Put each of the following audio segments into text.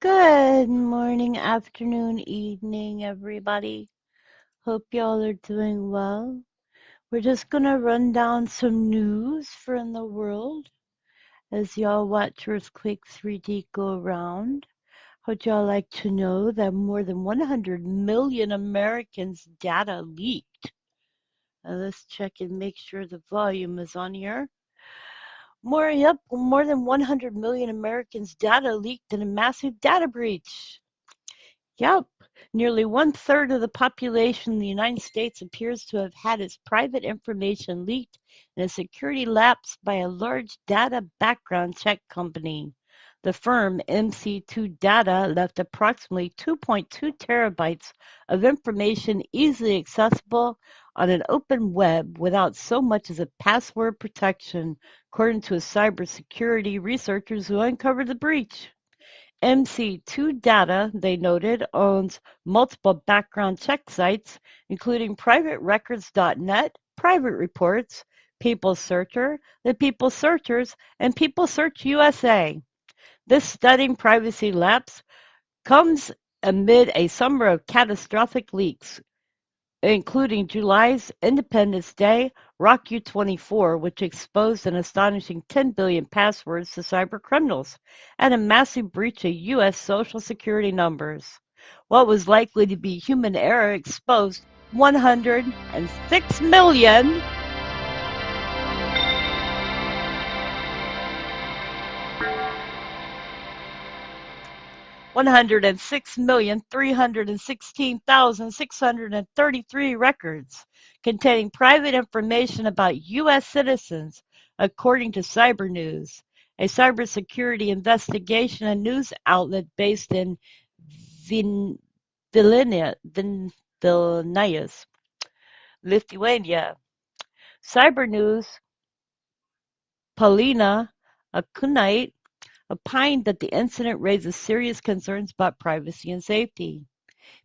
Good morning, afternoon, evening, everybody. Hope y'all are doing well. We're just gonna run down some news from the world as y'all watch Earthquake 3D go around. Would y'all like to know that more than 100 million Americans' data leaked? Let's check and make sure the volume is on here. More than 100 million Americans' data leaked in a massive data breach. Yep, nearly one-third of the population in the United States appears to have had its private information leaked in a security lapse by a large data background check company. The firm MC2 Data left approximately 2.2 terabytes of information easily accessible on an open web without so much as a password protection, according to cybersecurity researchers who uncovered the breach. MC2 Data, they noted, owns multiple background check sites, including PrivateRecords.net, Private Reports, People Searcher, The People Searchers, and People Search USA. This stunning privacy lapse comes amid a summer of catastrophic leaks, including July's Independence Day Rock U-24, which exposed an astonishing 10 billion passwords to cybercriminals, and a massive breach of U.S. Social Security numbers. What was likely to be human error exposed 106 million 106,316,633 records containing private information about U.S. citizens, according to Cyber News, a cybersecurity investigation and news outlet based in Vin- Vilnius, Lithuania. Cyber News, Paulina Akunite, opined that the incident raises serious concerns about privacy and safety.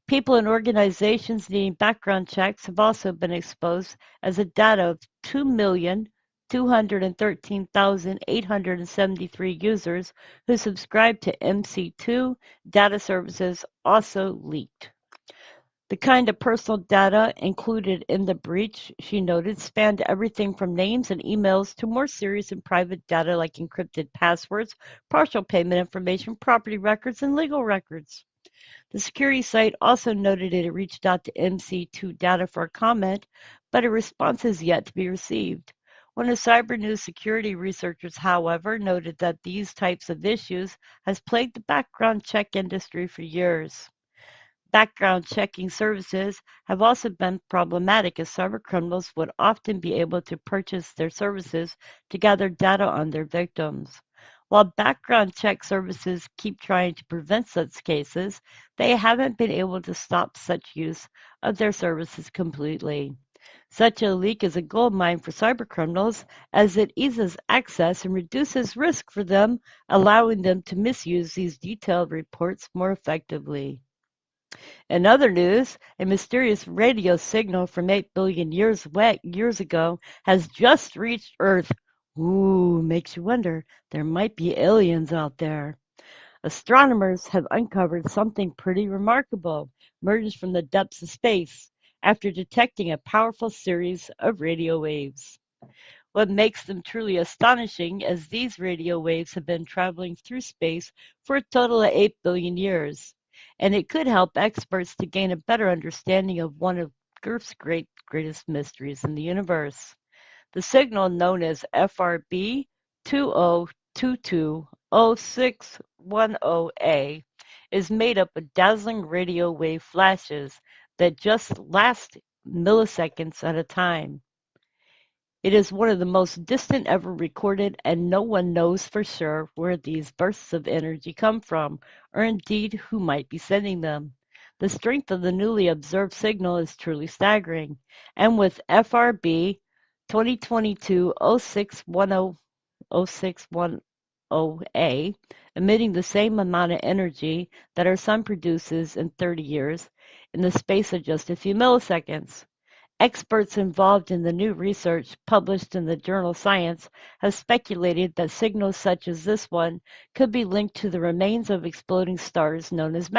People and organizations needing background checks have also been exposed as the data of 2,213,873 users who subscribe to MC2 data services also leaked. The kind of personal data included in the breach, she noted, spanned everything from names and emails to more serious and private data like encrypted passwords, partial payment information, property records, and legal records. The security site also noted it had reached out to MC2 Data for a comment, but a response has yet to be received. One of Cyber News security researchers, however, noted that these types of issues has plagued the background check industry for years. Background checking services have also been problematic as cybercriminals would often be able to purchase their services to gather data on their victims. While background check services keep trying to prevent such cases, they haven't been able to stop such use of their services completely. Such a leak is a goldmine for cybercriminals as it eases access and reduces risk for them, allowing them to misuse these detailed reports more effectively. In other news, a mysterious radio signal from 8 billion years ago has just reached Earth. Ooh, makes you wonder. There might be aliens out there. Astronomers have uncovered something pretty remarkable emerged from the depths of space after detecting a powerful series of radio waves. What makes them truly astonishing is these radio waves have been traveling through space for a total of 8 billion years, and it could help experts to gain a better understanding of one of Earth's greatest mysteries in the universe. The signal, known as FRB 2022-0610A, is made up of dazzling radio wave flashes that just last milliseconds at a time. It is one of the most distant ever recorded, and no one knows for sure where these bursts of energy come from, or indeed who might be sending them. The strength of the newly observed signal is truly staggering, and with FRB 2022-0610A emitting the same amount of energy that our sun produces in 30 years in the space of just a few milliseconds. Experts involved in the new research, published in the journal Science, have speculated that signals such as this one could be linked to the remains of exploding stars known as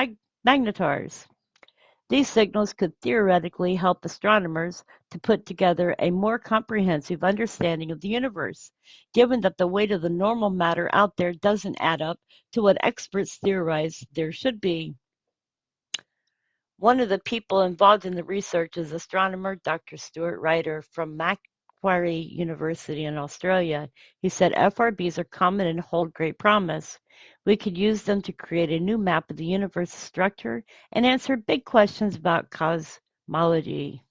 magnetars. These signals could theoretically help astronomers to put together a more comprehensive understanding of the universe, given that the weight of the normal matter out there doesn't add up to what experts theorize there should be. One of the people involved in the research is astronomer Dr. Stuart Ryder from Macquarie University in Australia. He said FRBs are common and hold great promise. We could use them to create a new map of the universe's structure and answer big questions about cosmology.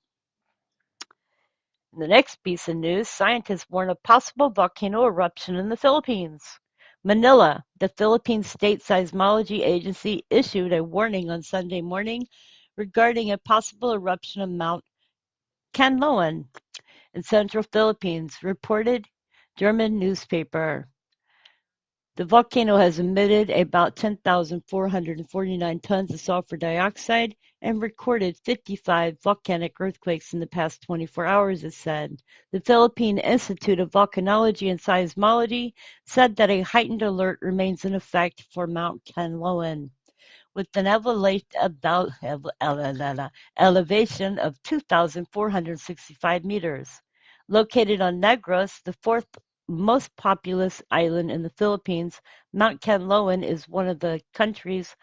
In the next piece of news, scientists warn of possible volcano eruption in the Philippines. Manila, the Philippines State Seismology Agency, issued a warning on Sunday morning regarding a possible eruption of Mount Canloan in central Philippines, reported German newspaper. The volcano has emitted about 10,449 tons of sulfur dioxide and recorded 55 volcanic earthquakes in the past 24 hours, it said. The Philippine Institute of Volcanology and Seismology said that a heightened alert remains in effect for Mount Canloan, with an elevation of 2,465 meters. Located on Negros, the fourth most populous island in the Philippines, Mount Canloan is one of the country's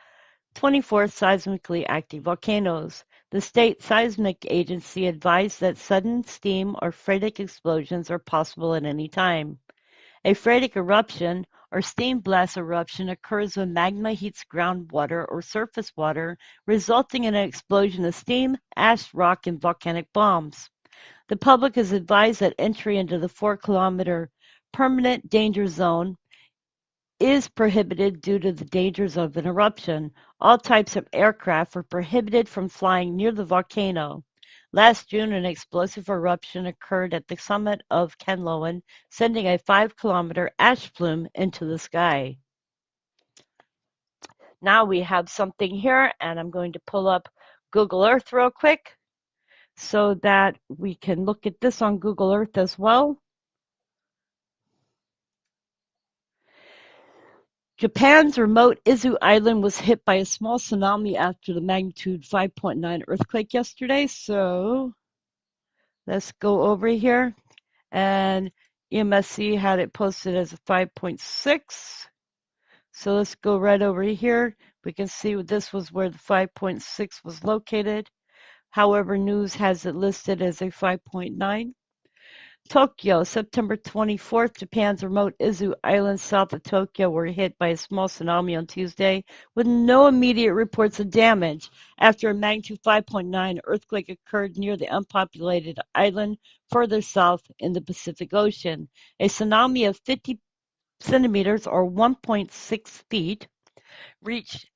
24 seismically active volcanoes. The state seismic agency advised that sudden steam or phreatic explosions are possible at any time. A phreatic eruption or steam blast eruption occurs when magma heats groundwater or surface water, resulting in an explosion of steam, ash, rock, and volcanic bombs. The public is advised that entry into the 4-kilometer permanent danger zone is prohibited due to the dangers of an eruption. All types of aircraft are prohibited from flying near the volcano. Last June, an explosive eruption occurred at the summit of Canloan, sending a 5-kilometer ash plume into the sky. Now we have something here, and I'm going to pull up Google Earth real quick so that we can look at this on Google Earth as well. Japan's remote Izu Island was hit by a small tsunami after the magnitude 5.9 earthquake yesterday. So let's go over here. And EMSC had it posted as a 5.6. So let's go right over here. We can see this was where the 5.6 was located. However, news has it listed as a 5.9. Tokyo, September 24th, Japan's remote Izu Island south of Tokyo were hit by a small tsunami on Tuesday, with no immediate reports of damage after a magnitude 5.9 earthquake occurred near the unpopulated island further south in the Pacific Ocean. A tsunami of 50 centimeters or 1.6 feet reached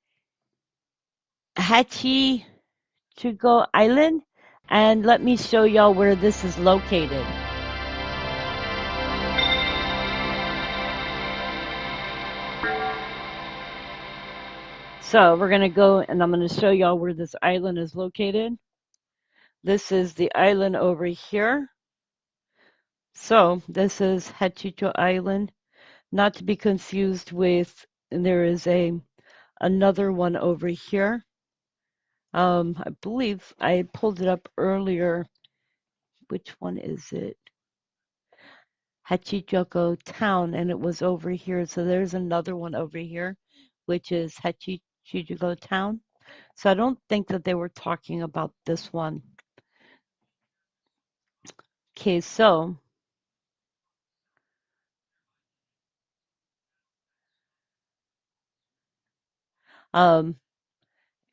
Hachichugo Island, and let me show y'all where this is located. So we're going to go and I'm going to show y'all where this island is located. This is the island over here. So this is Hachicho Island, not to be confused with, and there is another one over here. I believe I pulled it up earlier. Which one is it? Hachichoko Town, and it was over here. So there's another one over here, which is Hachichoko Town. So I don't think that they were talking about this one. Okay, so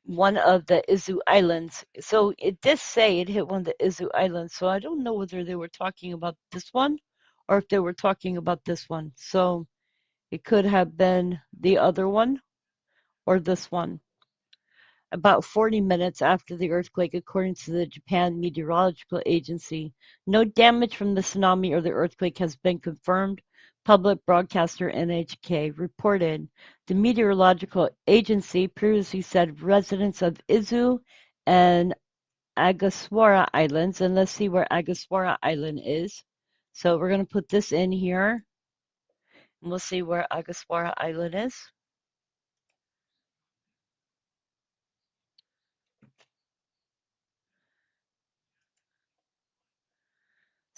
one of the Izu Islands. So it did say it hit one of the Izu Islands. So I don't know whether they were talking about this one or if they were talking about this one. So it could have been the other one or this one. About 40 minutes after the earthquake, according to the Japan Meteorological Agency. No damage from the tsunami or the earthquake has been confirmed, public broadcaster NHK reported. The meteorological agency previously said residents of Izu and Agaswara Islands, and let's see where Agaswara Island is. So we're going to put this in here, and we'll see where Agaswara Island is.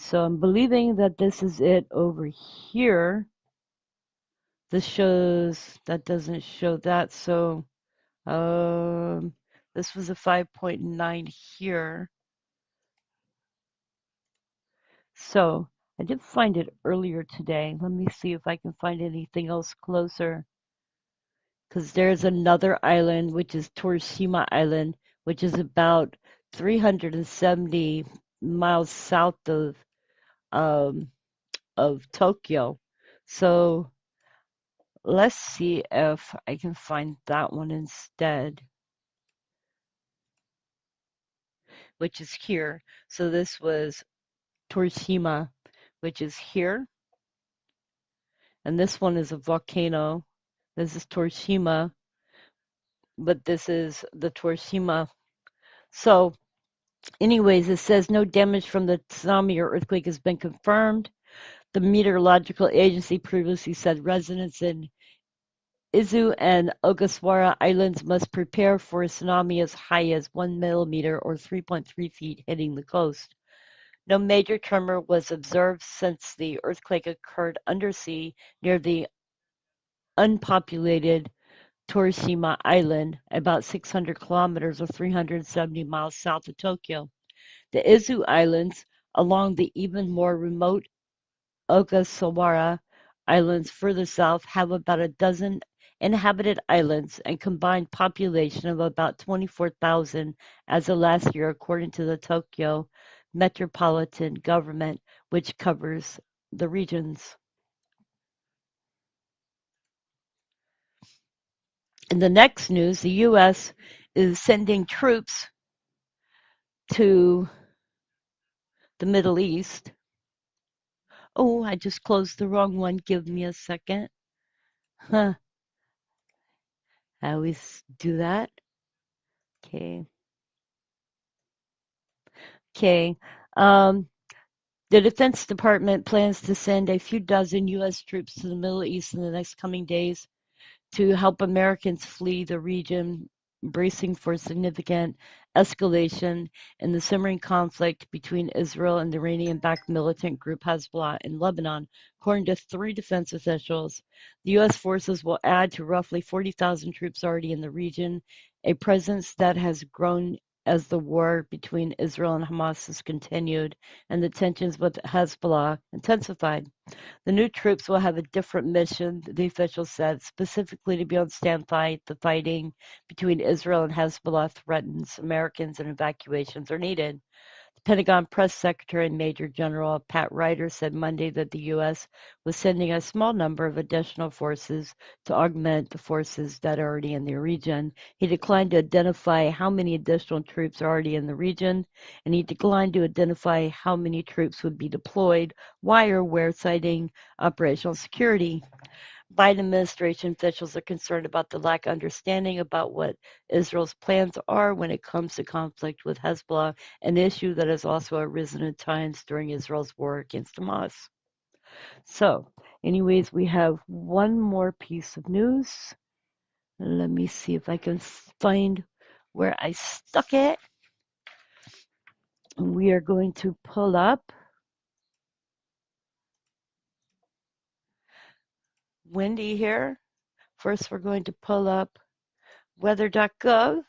So I'm believing that this is it over here. This shows, that doesn't show that, so this was a 5.9 here. So I did find it earlier today. Let me see if I can find anything else closer. Because there's another island, which is Torishima Island, which is about 370 miles south um, of Tokyo. So let's see if I can find that one instead, which is here. So this was Torishima, which is here. And this one is a volcano. This is Torishima, but this is the Torishima. So anyways, it says no damage from the tsunami or earthquake has been confirmed. The meteorological agency previously said residents in Izu and Ogasawara Islands must prepare for a tsunami as high as 1 millimeter or 3.3 feet hitting the coast. No major tremor was observed since the earthquake occurred undersea near the unpopulated Torishima Island, about 600 kilometers or 370 miles south of Tokyo. The Izu Islands, along the even more remote Ogasawara Islands further south, have about a dozen inhabited islands and combined population of about 24,000 as of last year, according to the Tokyo Metropolitan Government, which covers the regions. In the next news, the U.S. is sending troops to the Middle East. Oh, I just closed the wrong one. Give me a second. Huh. I always do that. Okay. Okay. Um, the Defense Department plans to send a few dozen U.S. troops to the Middle East in the next coming days to help Americans flee the region, bracing for significant escalation in the simmering conflict between Israel and the Iranian-backed militant group Hezbollah in Lebanon. According to three defense officials, the U.S. forces will add to roughly 40,000 troops already in the region, a presence that has grown as the war between Israel and Hamas has continued and the tensions with Hezbollah intensified. The new troops will have a different mission, the official said, specifically to be on standby. The fighting between Israel and Hezbollah threatens Americans and evacuations are needed. The Pentagon Press Secretary and Major General Pat Ryder said Monday that the U.S. was sending a small number of additional forces to augment the forces that are already in the region. He declined to identify how many additional troops are already in the region, and he declined to identify how many troops would be deployed, why or where, citing operational security. Biden administration officials are concerned about the lack of understanding about what Israel's plans are when it comes to conflict with Hezbollah, an issue that has also arisen at times during Israel's war against Hamas. So, anyways, we have one more piece of news. Let me see if I can find where I stuck it. We are going to pull up Wendy here. First, we're going to pull up weather.gov.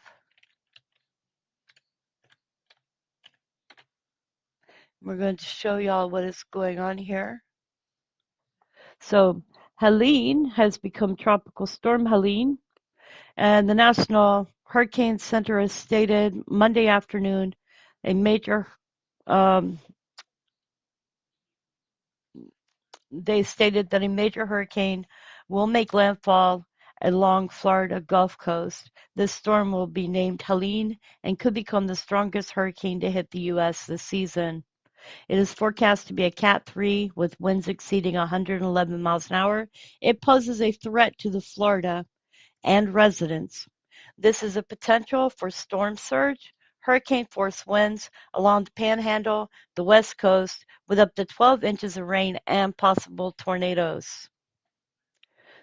We're going to show y'all what is going on here. So Helene has become Tropical Storm Helene, and the National Hurricane Center has stated Monday afternoon a major they stated that a major hurricane will make landfall along Florida Gulf Coast. This storm will be named Helene and could become the strongest hurricane to hit the U.S. this season. It is forecast to be a Cat 3 with winds exceeding 111 miles an hour. It poses a threat to the Florida and residents. This is a potential for storm surge, hurricane force winds along the panhandle, the west coast, with up to 12 inches of rain and possible tornadoes.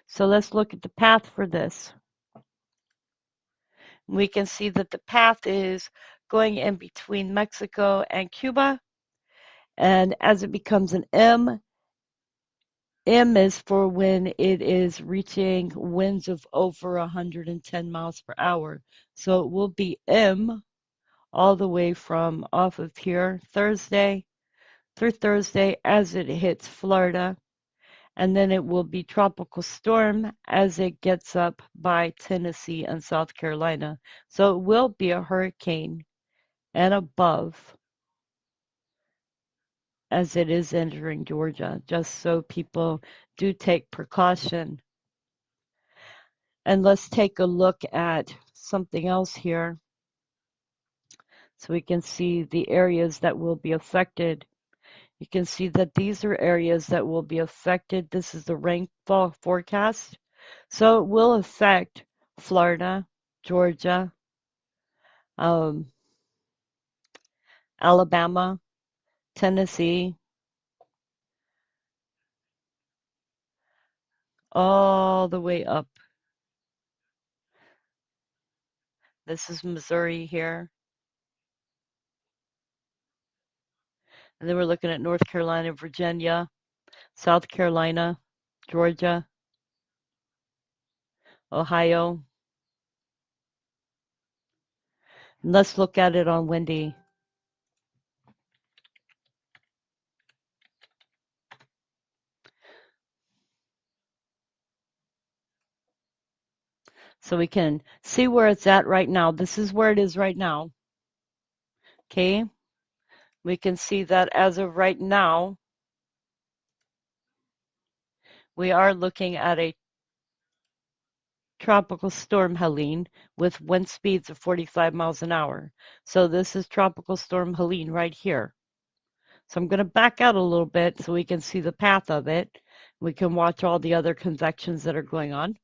So let's look at the path for this. We can see that the path is going in between Mexico and Cuba. And as it becomes an M is for when it is reaching winds of over 110 miles per hour. So it will be M all the way from off of here Thursday through Thursday as it hits Florida. And then it will be tropical storm as it gets up by Tennessee and South Carolina. So it will be a hurricane and above as it is entering Georgia, just so people do take precaution. And let's take a look at something else here so we can see the areas that will be affected. You can see that these are areas that will be affected. This is the rainfall forecast. So it will affect Florida, Georgia, Alabama, Tennessee, all the way up. This is Missouri here. And then we're looking at North Carolina, Virginia, South Carolina, Georgia, Ohio. And let's look at it on windy. So we can see where it's at right now. This is where it is right now. Okay. We can see that as of right now, we are looking at a tropical storm Helene with wind speeds of 45 miles an hour. So this is tropical storm Helene right here. So I'm going to back out a little bit so we can see the path of it. We can watch all the other convections that are going on.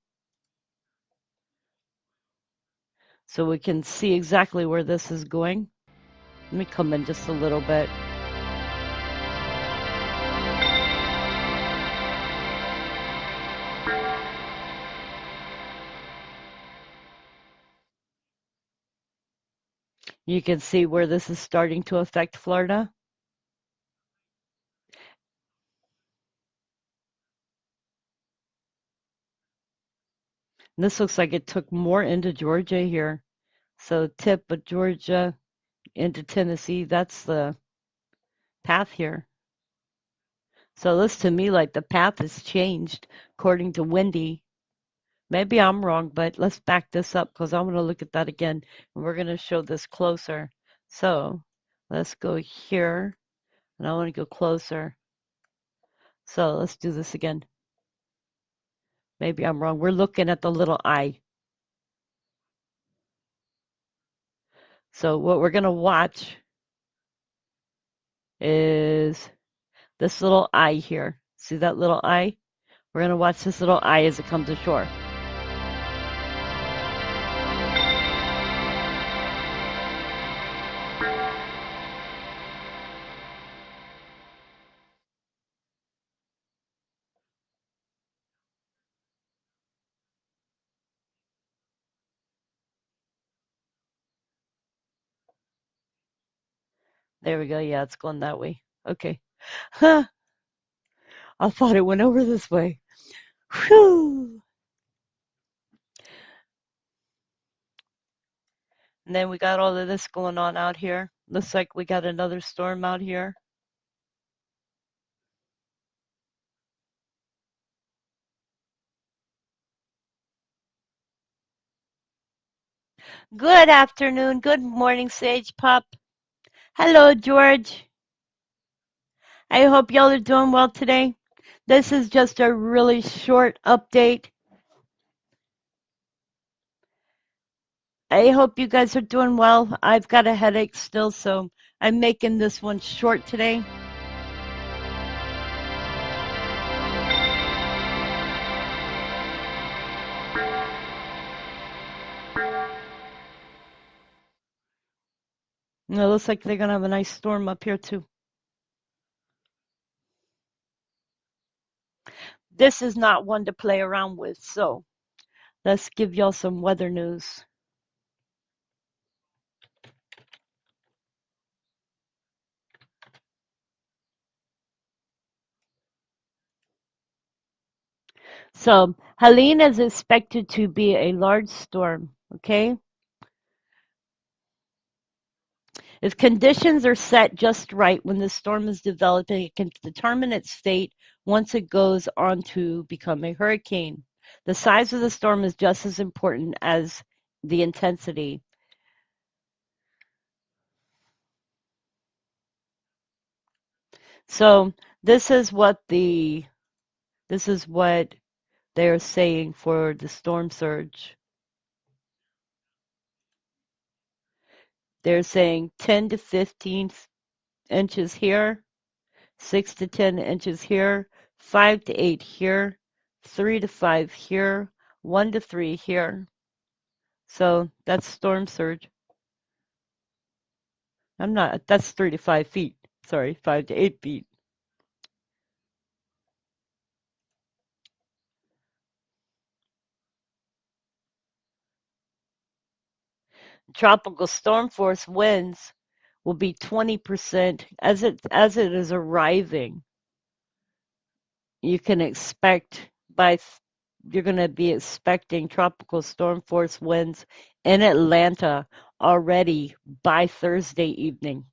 So we can see exactly where this is going. Let me come in just a little bit. You can see where this is starting to affect Florida. And this looks like it took more into Georgia here. So tip of Georgia into Tennessee, that's the path here. So this to me like the path has changed according to Wendy. Maybe I'm wrong, but let's back this up because I want to look at that again. And we're going to show this closer. So let's go here. And I want to go closer. So let's do this again. Maybe I'm wrong. We're looking at the little eye. So what we're going to watch is this little eye here. See that little eye? We're going to watch this little eye as it comes ashore. There we go. Yeah, it's going that way. Okay. Huh. I thought it went over this way. Whew. And then we got all of this going on out here. Looks like we got another storm out here. Good afternoon. Good morning, Sage Pup. Hello, George. I hope y'all are doing well today. This is just a really short update. I hope you guys are doing well. I've got a headache still, so I'm making this one short today. It looks like they're gonna have a nice storm up here too. This is not one to play around with, so let's give y'all some weather news. So Helene is expected to be a large storm, okay? If conditions are set just right when the storm is developing, it can determine its fate once it goes on to become a hurricane. The size of the storm is just as important as the intensity. So this is what they're saying for the storm surge. They're saying 10 to 15 inches here, 6 to 10 inches here, 5 to 8 here, 3 to 5 here, 1 to 3 here. So that's storm surge. That's 3 to 5 feet. Sorry, 5 to 8 feet. Tropical storm force winds will be 20% as it is arriving. You can expect you're going to be expecting tropical storm force winds in Atlanta already by Thursday evening.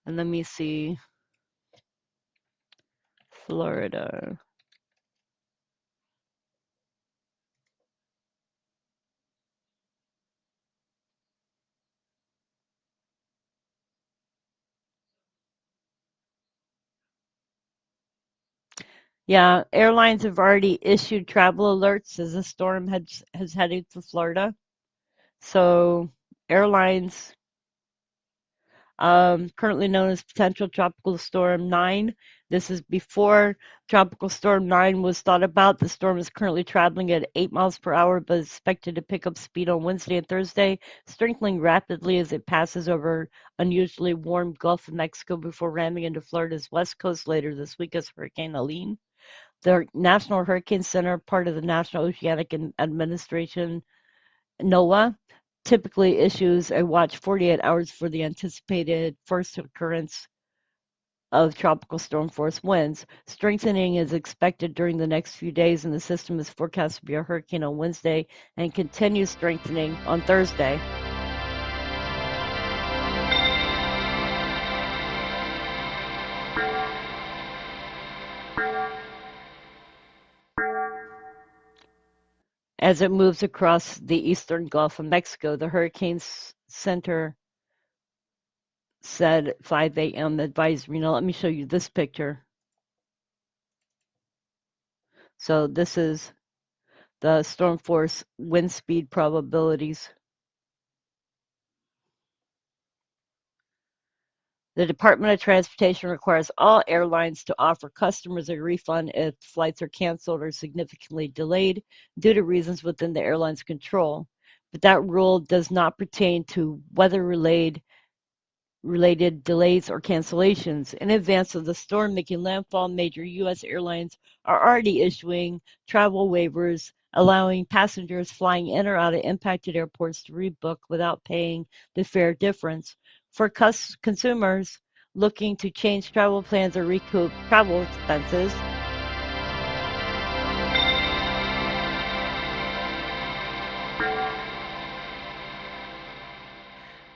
And let me see, Florida. Yeah, airlines have already issued travel alerts as the storm has headed for Florida. So airlines, currently known as potential tropical storm 9. This is before tropical storm 9 was thought about. The storm is currently traveling at 8 miles per hour, but is expected to pick up speed on Wednesday and Thursday, strengthening rapidly as it passes over unusually warm Gulf of Mexico before ramming into Florida's west coast later this week as Hurricane Helene. The National Hurricane Center, part of the National Oceanic Administration, NOAA, typically issues a watch 48 hours for the anticipated first occurrence of tropical storm force winds. Strengthening is expected during the next few days, and the system is forecast to be a hurricane on Wednesday and continue strengthening on Thursday. As it moves across the eastern Gulf of Mexico, the Hurricane Center said 5 a.m. advisory. Now, let me show you this picture. So, this is the storm force wind speed probabilities. The Department of Transportation requires all airlines to offer customers a refund if flights are canceled or significantly delayed due to reasons within the airline's control. But that rule does not pertain to weather-related delays or cancellations. In advance of the storm making landfall, major U.S. airlines are already issuing travel waivers, allowing passengers flying in or out of impacted airports to rebook without paying the fare difference. For consumers looking to change travel plans or recoup travel expenses,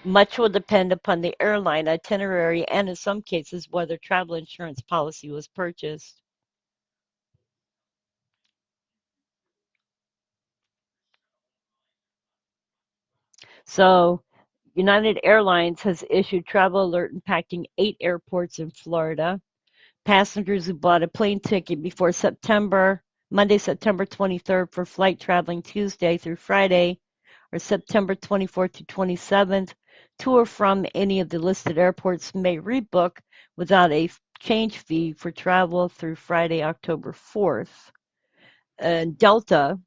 much will depend upon the airline itinerary and, in some cases, whether travel insurance policy was purchased. So, United Airlines has issued travel alert impacting 8 airports in Florida. Passengers who bought a plane ticket before Monday, September 23rd for flight traveling Tuesday through Friday, or September 24th to 27th to or from any of the listed airports may rebook without a change fee for travel through Friday, October 4th. And Delta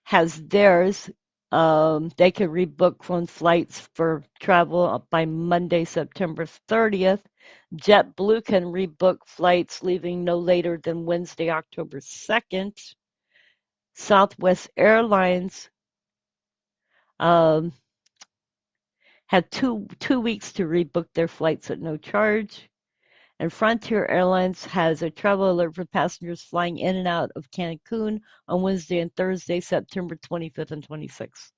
has theirs. They can rebook on flights for travel by Monday, September 30th. JetBlue can rebook flights leaving no later than Wednesday, October 2nd. Southwest Airlines um, had two weeks to rebook their flights at no charge. And Frontier Airlines has a travel alert for passengers flying in and out of Cancun on Wednesday and Thursday, September 25th and 26th.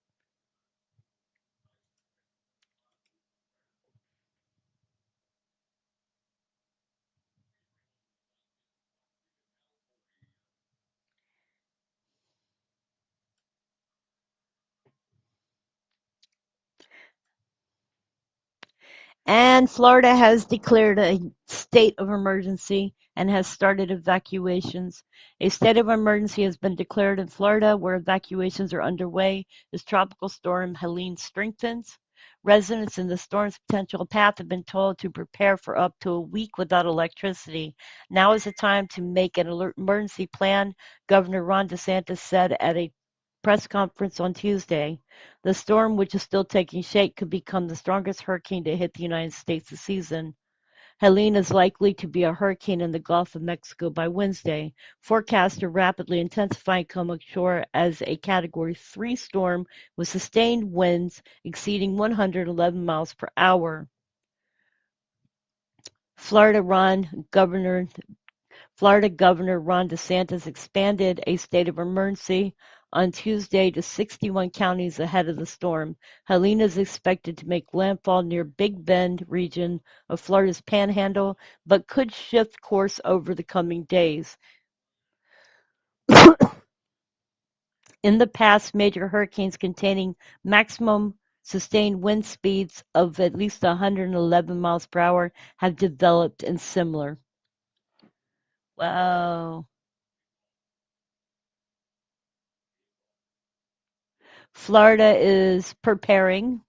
And Florida has declared a state of emergency and has started evacuations. A state of emergency has been declared in Florida, where evacuations are underway as Tropical Storm Helene strengthens. Residents in the storm's potential path have been told to prepare for up to a week without electricity. Now is the time to make an emergency plan, Governor Ron DeSantis said at a press conference on Tuesday. The storm, which is still taking shape, could become the strongest hurricane to hit the United States this season. Helene is likely to be a hurricane in the Gulf of Mexico by Wednesday. Forecasts are rapidly intensifying, coming ashore as a Category 3 storm with sustained winds exceeding 111 miles per hour. Florida Governor Ron DeSantis expanded a state of emergency on Tuesday to 61 counties ahead of the storm. Helene is expected to make landfall near Big Bend region of Florida's Panhandle, but could shift course over the coming days. In the past, major hurricanes containing maximum sustained wind speeds of at least 111 miles per hour have developed in similar. Wow. Florida is preparing.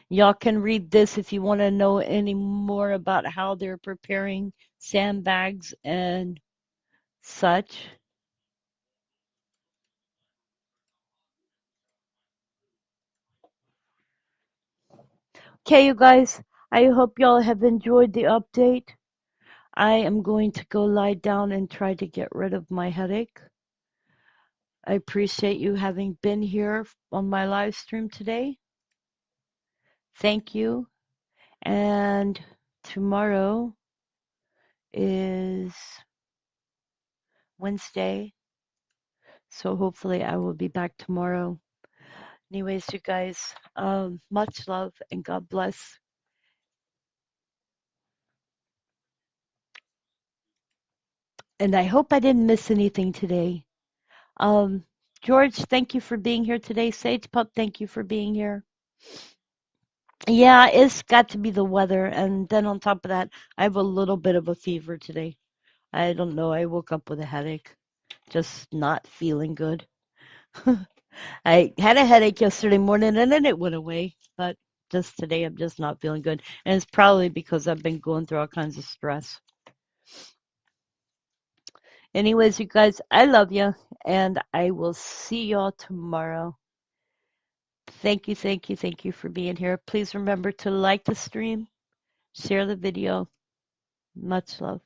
Y'all can read this if you want to know any more about how they're preparing sandbags and such. Okay, you guys, I hope y'all have enjoyed the update. I am going to go lie down and try to get rid of my headache. I appreciate you having been here on my live stream today. Thank you. And tomorrow is Wednesday, so hopefully I will be back tomorrow. Anyways, you guys, much love and God bless. And I hope I didn't miss anything today. Um, George, thank you for being here today. Sage Pup, thank you for being here. Yeah, it's got to be the weather. And then on top of that, I have a little bit of a fever today. I don't know. I woke up with a headache, just not feeling good. I had a headache yesterday morning and then it went away. But just today, I'm just not feeling good. And it's probably because I've been going through all kinds of stress. Anyways, you guys, I love you, and I will see y'all tomorrow. Thank you, thank you, thank you for being here. Please remember to like the stream, share the video. Much love.